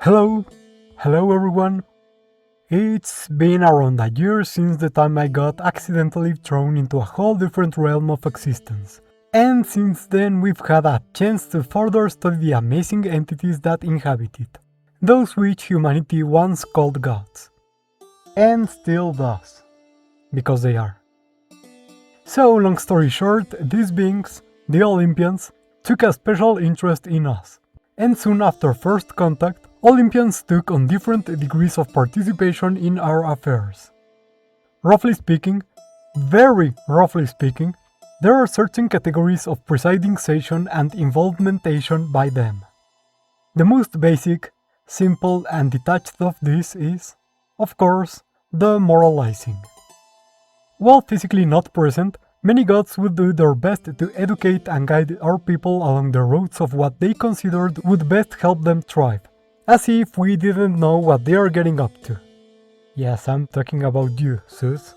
Hello everyone. It's been around a year since the time I got accidentally thrown into a whole different realm of existence. And since then we've had a chance to further study the amazing entities that inhabit it, those which humanity once called gods. And still does. Because they are. So, long story short, these beings, the Olympians, took a special interest in us. And soon after first contact, Olympians took on different degrees of participation in our affairs. Roughly speaking, very roughly speaking, there are certain categories of presiding session and involvementation by them. The most basic, simple and detached of this is, of course, the moralizing. While physically not present, many gods would do their best to educate and guide our people along the roads of what they considered would best help them thrive, as if we didn't know what they are getting up to. Yes, I'm talking about you, Zeus.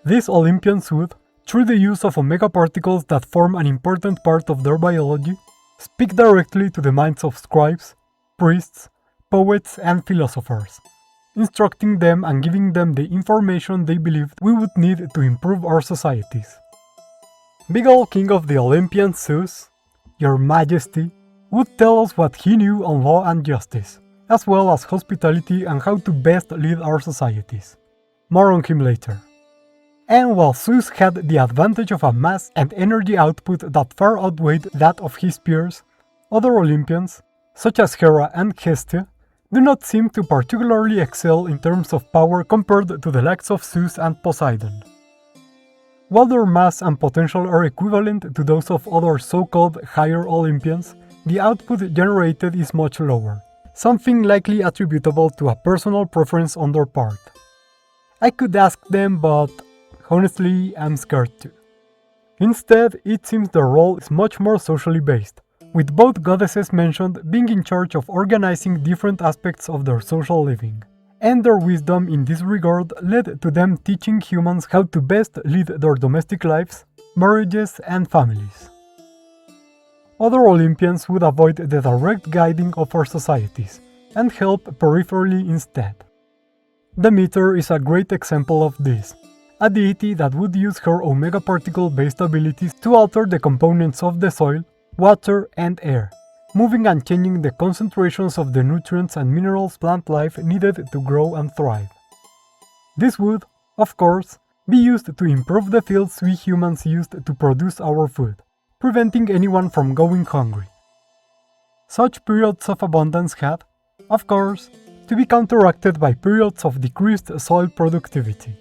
These Olympians would, through the use of omega particles that form an important part of their biology, speak directly to the minds of scribes, priests, poets, and philosophers, instructing them and giving them the information they believed we would need to improve our societies. Big ol' king of the Olympians, Zeus, your majesty, would tell us what he knew on law and justice, as well as hospitality and how to best lead our societies. More on him later. And while Zeus had the advantage of a mass and energy output that far outweighed that of his peers, other Olympians, such as Hera and Hestia, do not seem to particularly excel in terms of power compared to the likes of Zeus and Poseidon. While their mass and potential are equivalent to those of other so-called higher Olympians, the output generated is much lower, something likely attributable to a personal preference on their part. I could ask them, but honestly, I'm scared to. Instead, it seems their role is much more socially based, with both goddesses mentioned being in charge of organizing different aspects of their social living, and their wisdom in this regard led to them teaching humans how to best lead their domestic lives, marriages, and families. Other Olympians would avoid the direct guiding of our societies, and help peripherally instead. Demeter is a great example of this, a deity that would use her omega particle-based abilities to alter the components of the soil, water, and air, moving and changing the concentrations of the nutrients and minerals plant life needed to grow and thrive. This would, of course, be used to improve the fields we humans used to produce our food, preventing anyone from going hungry. Such periods of abundance had, of course, to be counteracted by periods of decreased soil productivity,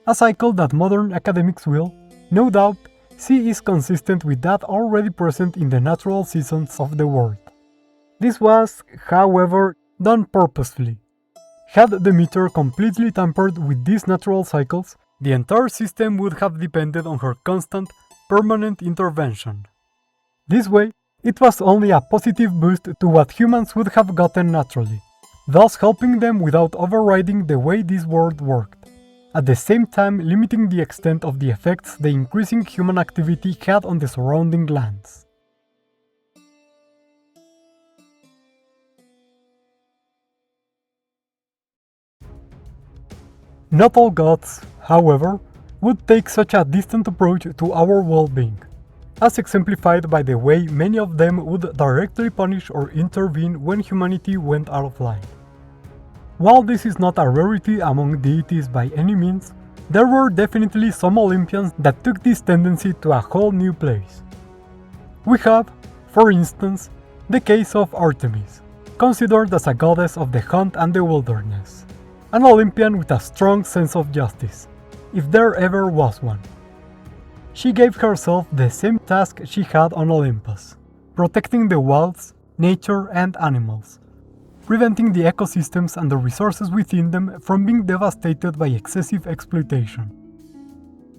a cycle that modern academics will, no doubt, see is consistent with that already present in the natural seasons of the world. This was, however, done purposefully. Had Demeter completely tampered with these natural cycles, the entire system would have depended on her constant, permanent intervention. This way, it was only a positive boost to what humans would have gotten naturally, thus helping them without overriding the way this world worked, at the same time limiting the extent of the effects the increasing human activity had on the surrounding lands. Not all gods, however, would take such a distant approach to our well-being, as exemplified by the way many of them would directly punish or intervene when humanity went out of line. While this is not a rarity among deities by any means, there were definitely some Olympians that took this tendency to a whole new place. We have, for instance, the case of Artemis, considered as a goddess of the hunt and the wilderness, an Olympian with a strong sense of justice, if there ever was one. She gave herself the same task she had on Olympus, protecting the wilds, nature, and animals, preventing the ecosystems and the resources within them from being devastated by excessive exploitation.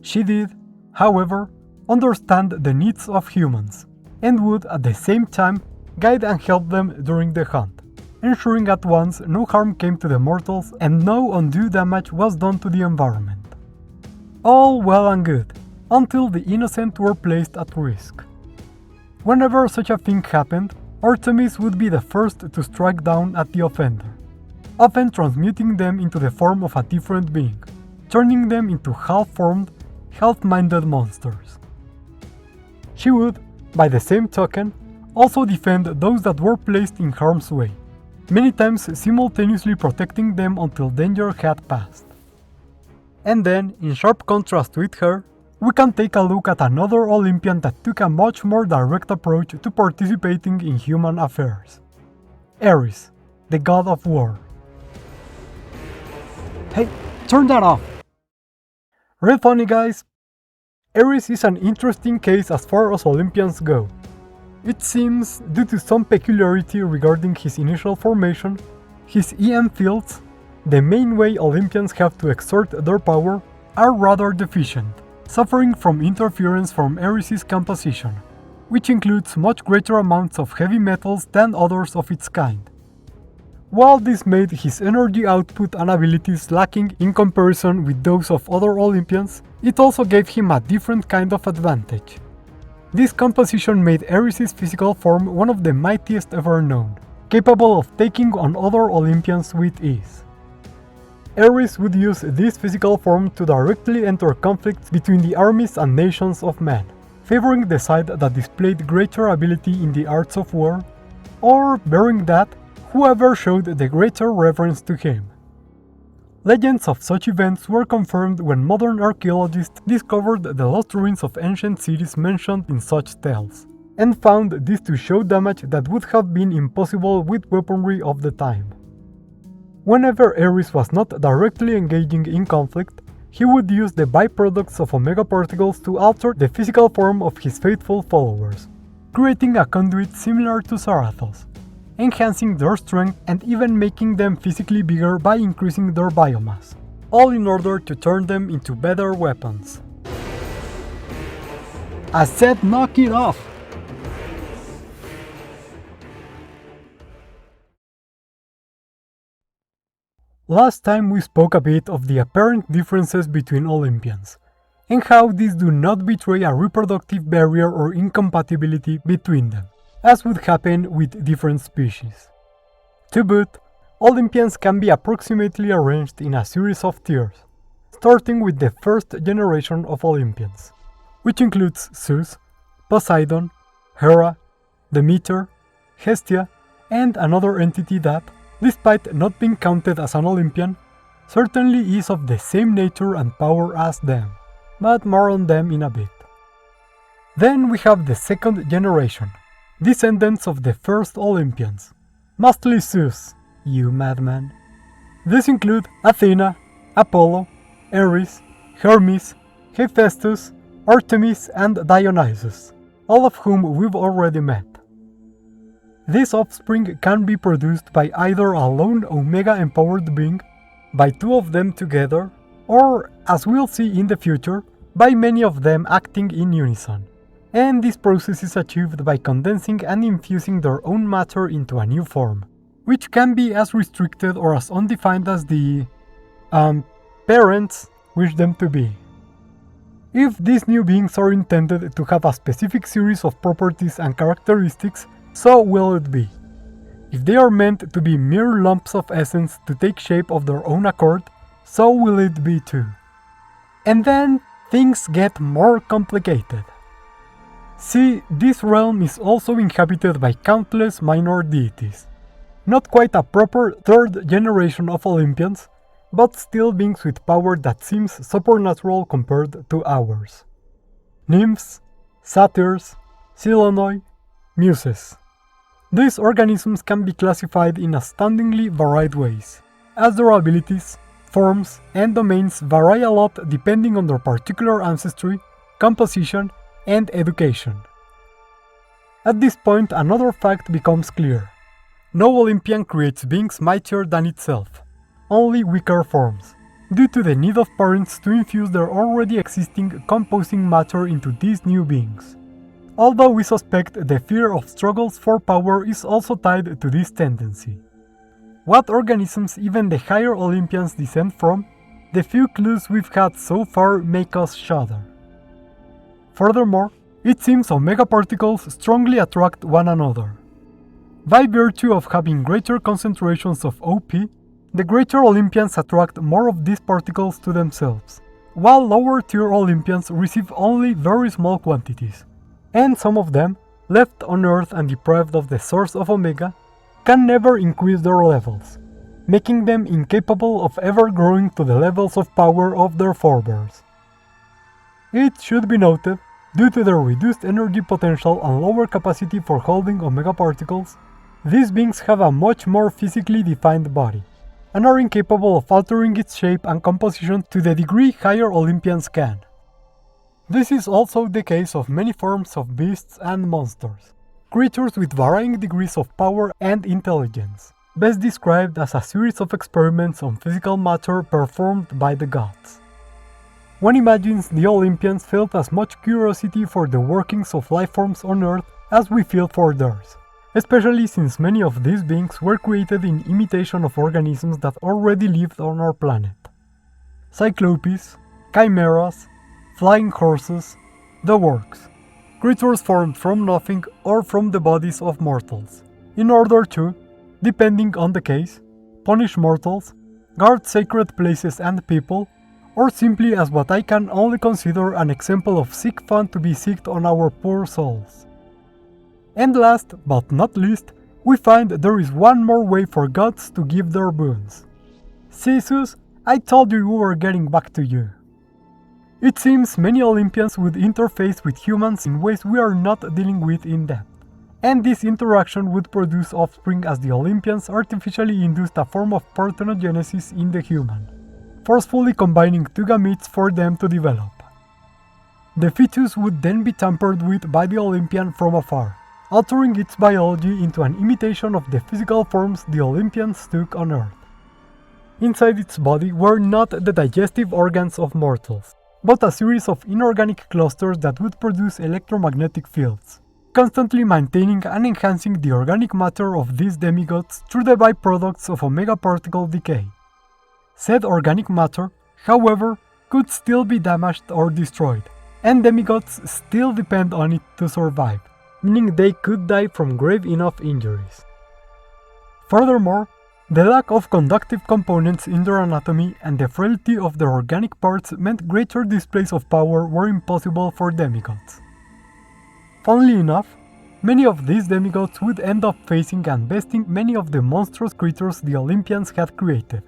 She did, however, understand the needs of humans, and would at the same time guide and help them during the hunt, ensuring at once no harm came to the mortals and no undue damage was done to the environment. All well and good, until the innocent were placed at risk. Whenever such a thing happened, Artemis would be the first to strike down at the offender, often transmuting them into the form of a different being, turning them into half-formed, half-minded monsters. She would, by the same token, also defend those that were placed in harm's way, many times simultaneously protecting them until danger had passed. And then, in sharp contrast with her, we can take a look at another Olympian that took a much more direct approach to participating in human affairs. Ares, the god of war. Hey, turn that off! Real funny, guys. Ares is an interesting case as far as Olympians go. It seems, due to some peculiarity regarding his initial formation, his EM fields, the main way Olympians have to exert their power, are rather deficient, suffering from interference from Ares' composition, which includes much greater amounts of heavy metals than others of its kind. While this made his energy output and abilities lacking in comparison with those of other Olympians, it also gave him a different kind of advantage. This composition made Ares' physical form one of the mightiest ever known, capable of taking on other Olympians with ease. Ares would use this physical form to directly enter conflicts between the armies and nations of men, favoring the side that displayed greater ability in the arts of war, or, bearing that, whoever showed the greater reverence to him. Legends of such events were confirmed when modern archaeologists discovered the lost ruins of ancient cities mentioned in such tales, and found this to show damage that would have been impossible with weaponry of the time. Whenever Ares was not directly engaging in conflict, he would use the byproducts of omega particles to alter the physical form of his faithful followers, creating a conduit similar to Zarathos, enhancing their strength and even making them physically bigger by increasing their biomass, all in order to turn them into better weapons. I said knock it off! Last time we spoke a bit of the apparent differences between Olympians, and how these do not betray a reproductive barrier or incompatibility between them, as would happen with different species. To boot, Olympians can be approximately arranged in a series of tiers, starting with the first generation of Olympians, which includes Zeus, Poseidon, Hera, Demeter, Hestia, and another entity that, despite not being counted as an Olympian, certainly is of the same nature and power as them, but more on them in a bit. Then we have the second generation, descendants of the first Olympians, mostly Zeus, you madman. These include Athena, Apollo, Ares, Hermes, Hephaestus, Artemis, and Dionysus, all of whom we've already met. This offspring can be produced by either a lone omega-empowered being, by two of them together, or, as we'll see in the future, by many of them acting in unison. And this process is achieved by condensing and infusing their own matter into a new form, which can be as restricted or as undefined as the parents wish them to be. If these new beings are intended to have a specific series of properties and characteristics, so will it be. If they are meant to be mere lumps of essence to take shape of their own accord, so will it be too. And then things get more complicated. See, this realm is also inhabited by countless minor deities. Not quite a proper third generation of Olympians, but still beings with power that seems supernatural compared to ours. Nymphs, satyrs, Selenoe, muses. These organisms can be classified in astoundingly varied ways, as their abilities, forms, and domains vary a lot depending on their particular ancestry, composition, and education. At this point, another fact becomes clear. No Olympian creates beings mightier than itself, only weaker forms, due to the need of parents to infuse their already existing composing matter into these new beings. Although we suspect the fear of struggles for power is also tied to this tendency. What organisms even the higher Olympians descend from, the few clues we've had so far make us shudder. Furthermore, it seems omega particles strongly attract one another. By virtue of having greater concentrations of OP, the greater Olympians attract more of these particles to themselves, while lower tier Olympians receive only very small quantities, and some of them, left on Earth and deprived of the source of Omega, can never increase their levels, making them incapable of ever growing to the levels of power of their forebears. It should be noted, due to their reduced energy potential and lower capacity for holding Omega particles, these beings have a much more physically defined body, and are incapable of altering its shape and composition to the degree higher Olympians can. This is also the case of many forms of beasts and monsters, creatures with varying degrees of power and intelligence, best described as a series of experiments on physical matter performed by the gods. One imagines the Olympians felt as much curiosity for the workings of life forms on Earth as we feel for theirs, especially since many of these beings were created in imitation of organisms that already lived on our planet. Cyclopes, chimeras, flying horses, the works, creatures formed from nothing or from the bodies of mortals, in order to, depending on the case, punish mortals, guard sacred places and people, or simply as what I can only consider an example of sick fun to be sicked on our poor souls. And last but not least, we find there is one more way for gods to give their boons. Theseus, I told you we were getting back to you. It seems many Olympians would interface with humans in ways we are not dealing with in depth, and this interaction would produce offspring as the Olympians artificially induced a form of parthenogenesis in the human, forcefully combining two gametes for them to develop. The fetus would then be tampered with by the Olympian from afar, altering its biology into an imitation of the physical forms the Olympians took on Earth. Inside its body were not the digestive organs of mortals, but a series of inorganic clusters that would produce electromagnetic fields, constantly maintaining and enhancing the organic matter of these demigods through the byproducts of Omega particle decay. Said organic matter, however, could still be damaged or destroyed, and demigods still depend on it to survive, meaning they could die from grave enough injuries. Furthermore, the lack of conductive components in their anatomy and the frailty of their organic parts meant greater displays of power were impossible for demigods. Funnily enough, many of these demigods would end up facing and besting many of the monstrous creatures the Olympians had created,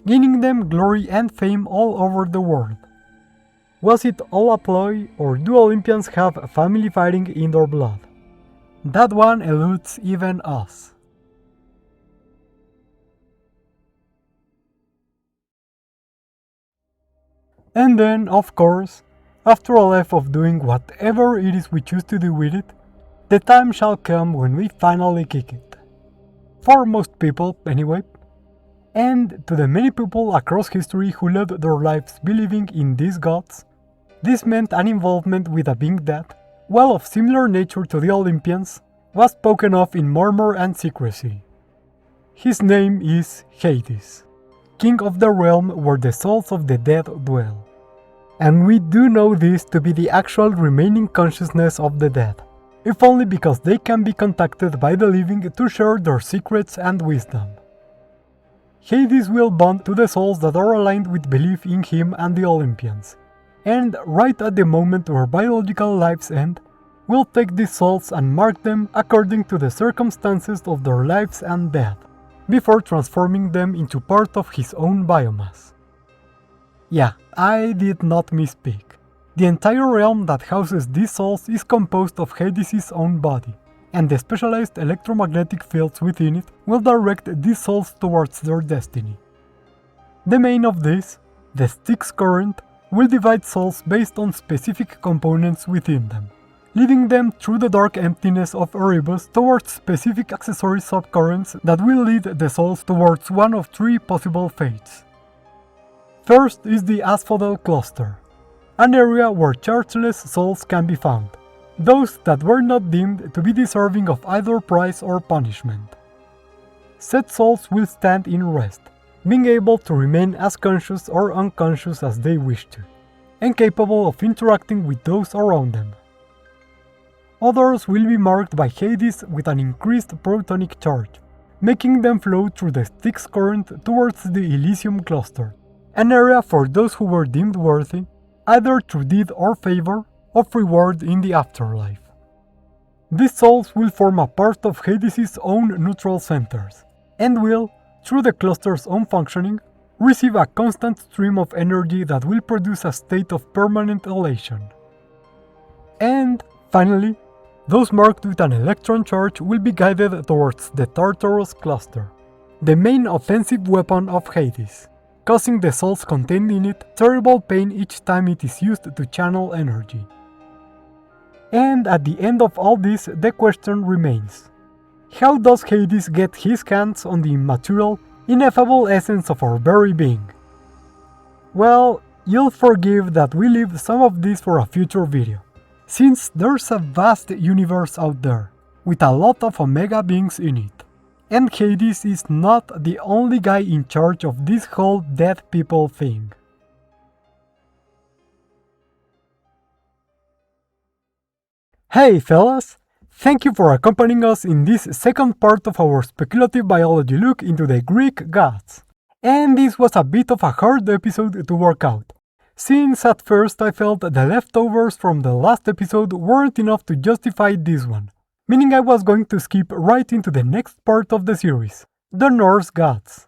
gaining them glory and fame all over the world. Was it all a ploy, or do Olympians have family fighting in their blood? That one eludes even us. And then, of course, after a life of doing whatever it is we choose to do with it, the time shall come when we finally kick it. For most people, anyway. And to the many people across history who lived their lives believing in these gods, this meant an involvement with a being that, while of similar nature to the Olympians, was spoken of in murmur and secrecy. His name is Hades, king of the realm where the souls of the dead dwell. And we do know this to be the actual remaining consciousness of the dead, if only because they can be contacted by the living to share their secrets and wisdom. Hades will bond to the souls that are aligned with belief in him and the Olympians, and right at the moment where biological lives end, will take these souls and mark them according to the circumstances of their lives and death, before transforming them into part of his own biomass. Yeah, I did not misspeak. The entire realm that houses these souls is composed of Hades' own body, and the specialized electromagnetic fields within it will direct these souls towards their destiny. The main of this, the Styx current, will divide souls based on specific components within them, leading them through the dark emptiness of Erebus towards specific accessory subcurrents that will lead the souls towards one of three possible fates. First is the Asphodel Cluster, an area where chargeless souls can be found, those that were not deemed to be deserving of either prize or punishment. Said souls will stand in rest, being able to remain as conscious or unconscious as they wish to, and capable of interacting with those around them. others will be marked by Hades with an increased protonic charge, making them flow through the Styx current towards the Elysium cluster, an area for those who were deemed worthy, either through deed or favor, of reward in the afterlife. These souls will form a part of Hades' own neutral centers, and will, through the cluster's own functioning, receive a constant stream of energy that will produce a state of permanent elation. And, finally, those marked with an electron charge will be guided towards the Tartarus cluster, the main offensive weapon of Hades, causing the souls contained in it terrible pain each time it is used to channel energy. And at the end of all this, the question remains: how does Hades get his hands on the immaterial, ineffable essence of our very being? Well, you'll forgive that we leave some of this for a future video, since there's a vast universe out there, with a lot of Omega beings in it, and Hades is not the only guy in charge of this whole dead people thing. Hey fellas! Thank you for accompanying us in this second part of our speculative biology look into the Greek gods. And this was a bit of a hard episode to work out, since at first I felt the leftovers from the last episode weren't enough to justify this one, meaning I was going to skip right into the next part of the series, the Norse gods.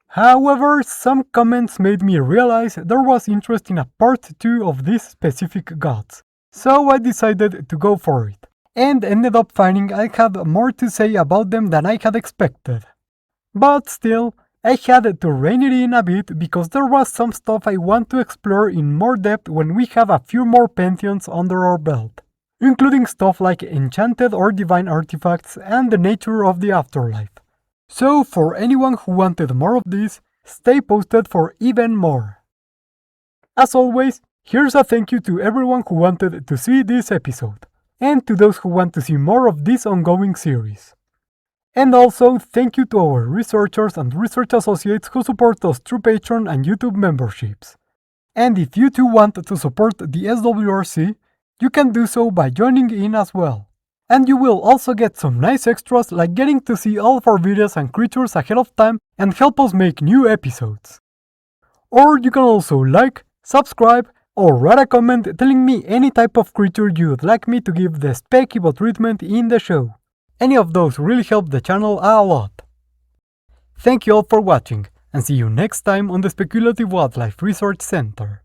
However, some comments made me realize there was interest in a part 2 of these specific gods, so I decided to go for it, and ended up finding I had more to say about them than I had expected. But still, I had to rein it in a bit because there was some stuff I want to explore in more depth when we have a few more pantheons under our belt, including stuff like enchanted or divine artifacts and the nature of the afterlife. So for anyone who wanted more of this, stay posted for even more. As always, here's a thank you to everyone who wanted to see this episode, and to those who want to see more of this ongoing series. And also, thank you to our researchers and research associates who support us through Patreon and YouTube memberships. And if you too want to support the SWRC, you can do so by joining in as well. And you will also get some nice extras like getting to see all of our videos and creatures ahead of time and help us make new episodes. Or you can also like, subscribe, or write a comment telling me any type of creature you'd like me to give the Spekibo treatment in the show. Any of those really help the channel a lot. Thank you all for watching, and see you next time on the Speculative Wildlife Research Center.